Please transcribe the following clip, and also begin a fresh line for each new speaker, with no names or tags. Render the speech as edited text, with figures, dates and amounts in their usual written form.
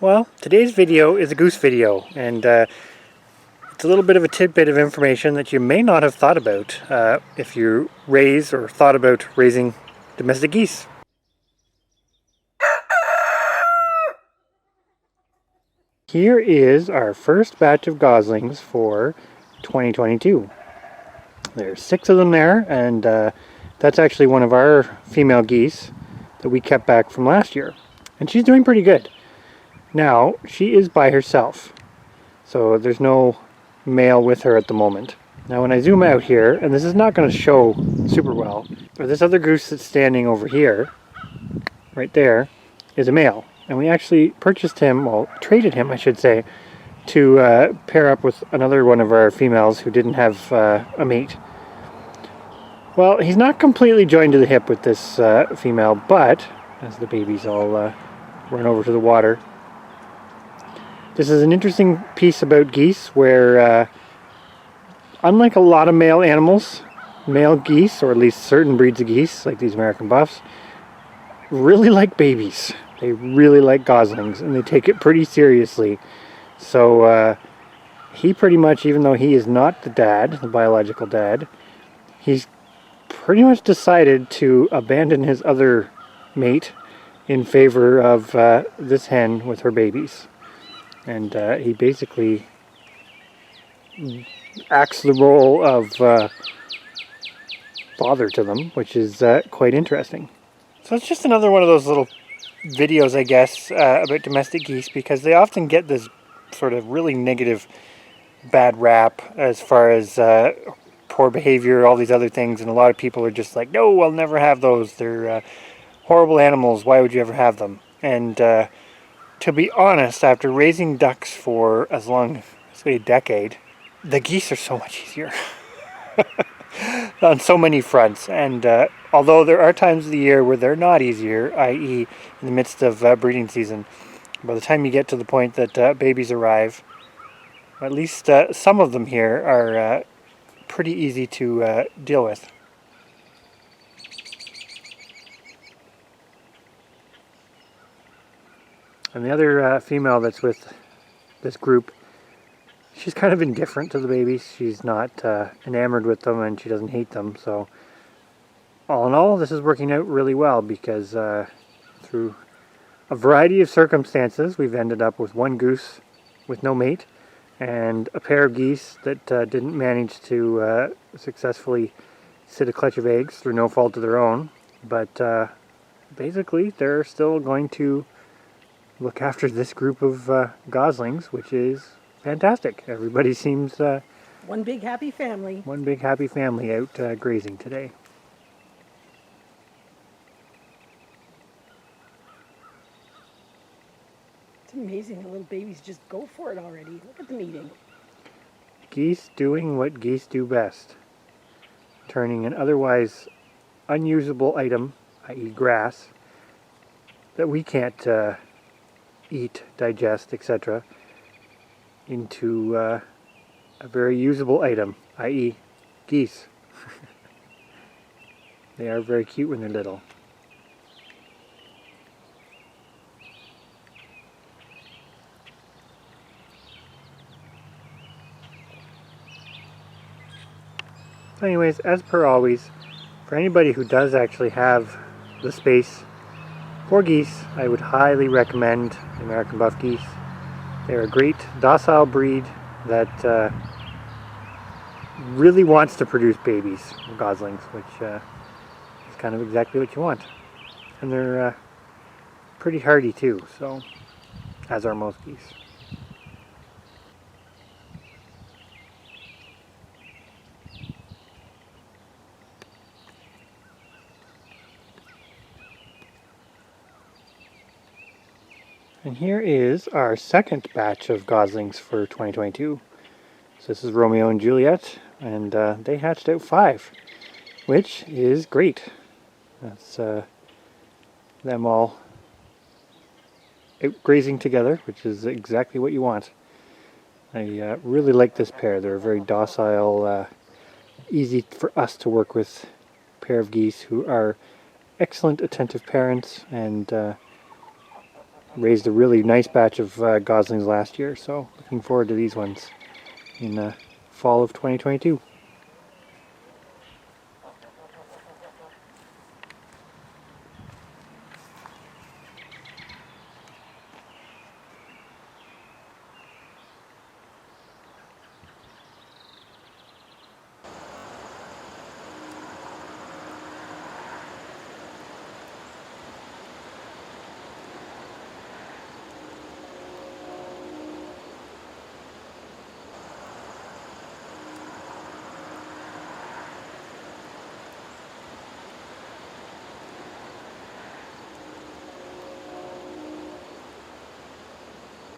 Well, today's video is a goose video, and it's a little bit of a tidbit of information that you may not have thought about if you raise or thought about raising domestic geese. Here is our first batch of goslings for 2022. There's 6 of them there, and that's actually one of our female geese that we kept back from last year. And she's doing pretty good. Now, she is by herself, so there's no male with her at the moment. Now when I zoom out here, and this is not going to show super well, but this other goose that's standing over here, right there, is a male. And we actually purchased him, well, traded him I should say, to pair up with another one of our females who didn't have a mate. Well, he's not completely joined to the hip with this female, but, as the babies all run over to the water, this is an interesting piece about geese where, unlike a lot of male animals, male geese, or at least certain breeds of geese, like these American buffs, really like babies. They really like goslings, and they take it pretty seriously. So he pretty much, even though he is not the dad, the biological dad, he's pretty much decided to abandon his other mate in favor of this hen with her babies. And he basically acts the role of father to them, which is quite interesting. So it's just another one of those little videos, I guess, about domestic geese, because they often get this sort of really negative, bad rap as far as poor behavior, all these other things, and a lot of people are just like, no, I'll never have those. They're horrible animals. Why would you ever have them? And to be honest, after raising ducks for as long as a decade, the geese are so much easier on so many fronts. And although there are times of the year where they're not easier, i.e. in the midst of breeding season, by the time you get to the point that babies arrive, at least some of them here are pretty easy to deal with. And the other female that's with this group, she's kind of indifferent to the babies. She's not enamored with them, and she doesn't hate them. So all in all, this is working out really well, because through a variety of circumstances, we've ended up with one goose with no mate and a pair of geese that didn't manage to successfully sit a clutch of eggs through no fault of their own. But basically, they're still going to look after this group of goslings, which is fantastic. Everybody seems
one big happy family.
One big happy family out grazing today.
It's amazing the little babies just go for it already. Look at them eating.
Geese doing what geese do best. Turning an otherwise unusable item, i.e. grass, that we can't eat, digest, etc., into a very usable item, i.e. geese. They are very cute when they're little. So anyways, as per always, for anybody who does actually have the space for geese, I would highly recommend the American Buff Geese. They're a great docile breed that really wants to produce babies, goslings, which is kind of exactly what you want. And they're pretty hardy too, so as are most geese. And here is our second batch of goslings for 2022. So this is Romeo and Juliet, and they hatched out 5, which is great. That's them all out grazing together, which is exactly what you want. I really like this pair. They're a very docile, easy for us to work with pair of geese who are excellent attentive parents and raised a really nice batch of goslings last year, so looking forward to these ones in fall of 2022.